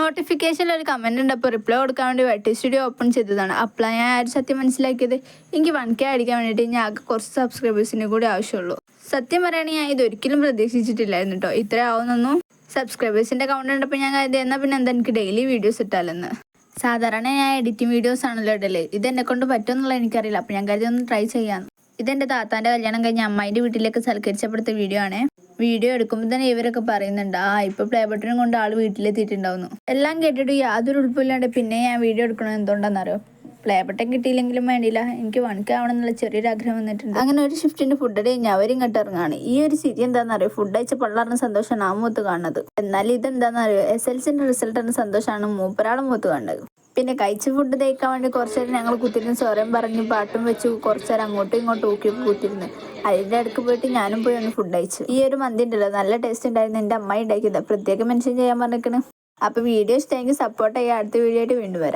നോട്ടിഫിക്കേഷനിൽ ഒരു കമൻറ്റ് ഉണ്ട്. അപ്പോൾ റിപ്ലൈ കൊടുക്കാൻ വേണ്ടി വെട്ടി സ്റ്റുഡിയോ ഓപ്പൺ ചെയ്തതാണ്. അപ്പോഴാണ് ഞാൻ ഒരു സത്യം മനസ്സിലാക്കിയത്. എനിക്ക് 1K അടിക്കാൻ വേണ്ടിയിട്ട് ഞാൻ ആകെ കുറച്ച് സബ്സ്ക്രൈബേഴ്സിന് കൂടി ആവശ്യമുള്ളൂ. സത്യം പറയുകയാണെങ്കിൽ ഞാൻ ഇതൊരിക്കലും പ്രതീക്ഷിച്ചിട്ടില്ലായിരുന്നു കേട്ടോ, ഇത്ര ആവുന്നൊന്നും. സബ്സ്ക്രൈബേഴ്സിൻ്റെ കൗണ്ട് കണ്ടപ്പോൾ ഞാൻ കരുതി എന്നാൽ പിന്നെ എന്താ എനിക്ക് ഡെയിലി വീഡിയോസ് ഇട്ടാലെന്ന്. സാധാരണ ഞാൻ എഡിറ്റിംഗ് വീഡിയോസ് ആണല്ലോ ഇടല്. ഇതെന്നെ കൊണ്ട് പറ്റുമെന്നുള്ളത് എനിക്കറിയില്ല. അപ്പോൾ ഞാൻ കരുതി ഒന്ന് ട്രൈ ചെയ്യാമെന്ന്. ഇതെൻ്റെ താത്താൻ്റെ കല്യാണം കഴിഞ്ഞ് അമ്മായിൻ്റെ വീട്ടിലേക്ക് സൽക്കരിച്ചപ്പെടുത്ത വീഡിയോ ആണ്. വീഡിയോ എടുക്കുമ്പോൾ തന്നെ ഇവരൊക്കെ പറയുന്നുണ്ട്, ഇപ്പോൾ പ്ലേ ബട്ടനും കൊണ്ട് ആൾ വീട്ടിലെത്തിയിട്ടുണ്ടാവുന്നു. എല്ലാം കേട്ടിട്ട് യാതൊരു ഉൾപ്പില്ലാണ്ട് പിന്നെ ഞാൻ വീഡിയോ എടുക്കണമെന്ന് എന്തുകൊണ്ടാണെന്നറിയോ? പ്ലേ ബട്ടൺ കിട്ടിയില്ലെങ്കിലും വേണ്ടിയില്ല, എനിക്ക് 1K ആവണം എന്നുള്ള ചെറിയൊരു ആഗ്രഹം വന്നിട്ടുണ്ട്. അങ്ങനെ ഒരു ഷിഫ്റ്റിൻ്റെ ഫുഡ് അടി കഴിഞ്ഞ് അവരും ഇങ്ങോട്ട് ഇറങ്ങാണ്. ഈ ഒരു സ്ഥിതി എന്താണെന്നറിയോ? ഫുഡ് അയച്ച പള്ളറിന് സന്തോഷമാണ് ആ മുഖത്ത് കാണുന്നത്. എന്നാൽ ഇതെന്താണെന്നറിയോ? SLCൻ്റെ റിസൾട്ടിന് സന്തോഷമാണ് മൂപ്പരാളും മുഖത്ത് കാണുന്നത്. പിന്നെ കഴിച്ച ഫുഡ് തേക്കാൻ വേണ്ടി കുറച്ച് നേരം ഞങ്ങൾ കുത്തിരുന്ന് സ്വരം പറഞ്ഞ് പാട്ടും വെച്ച് കുറച്ച് നേരം അങ്ങോട്ടും ഇങ്ങോട്ടും ഊക്കി കൂത്തിരുന്ന്. അതിൻ്റെ അടുക്ക് പോയിട്ട് ഞാനും പോയി ഒന്ന് ഫുഡ് അയച്ചു. ഈ ഒരു മന്തി ഉണ്ടല്ലോ, നല്ല ടേസ്റ്റ് ഉണ്ടായിരുന്നു. എൻ്റെ അമ്മ ഉണ്ടാക്കിയത്, പ്രത്യേകം മെൻഷൻ ചെയ്യാൻ പറഞ്ഞിരിക്കണ്. അപ്പോൾ വീഡിയോ ഇഷ്ടമെങ്കിൽ സപ്പോർട്ട് ചെയ്യുക. അടുത്ത വീഡിയോ ആയിട്ട് വീണ്ടും വരാം.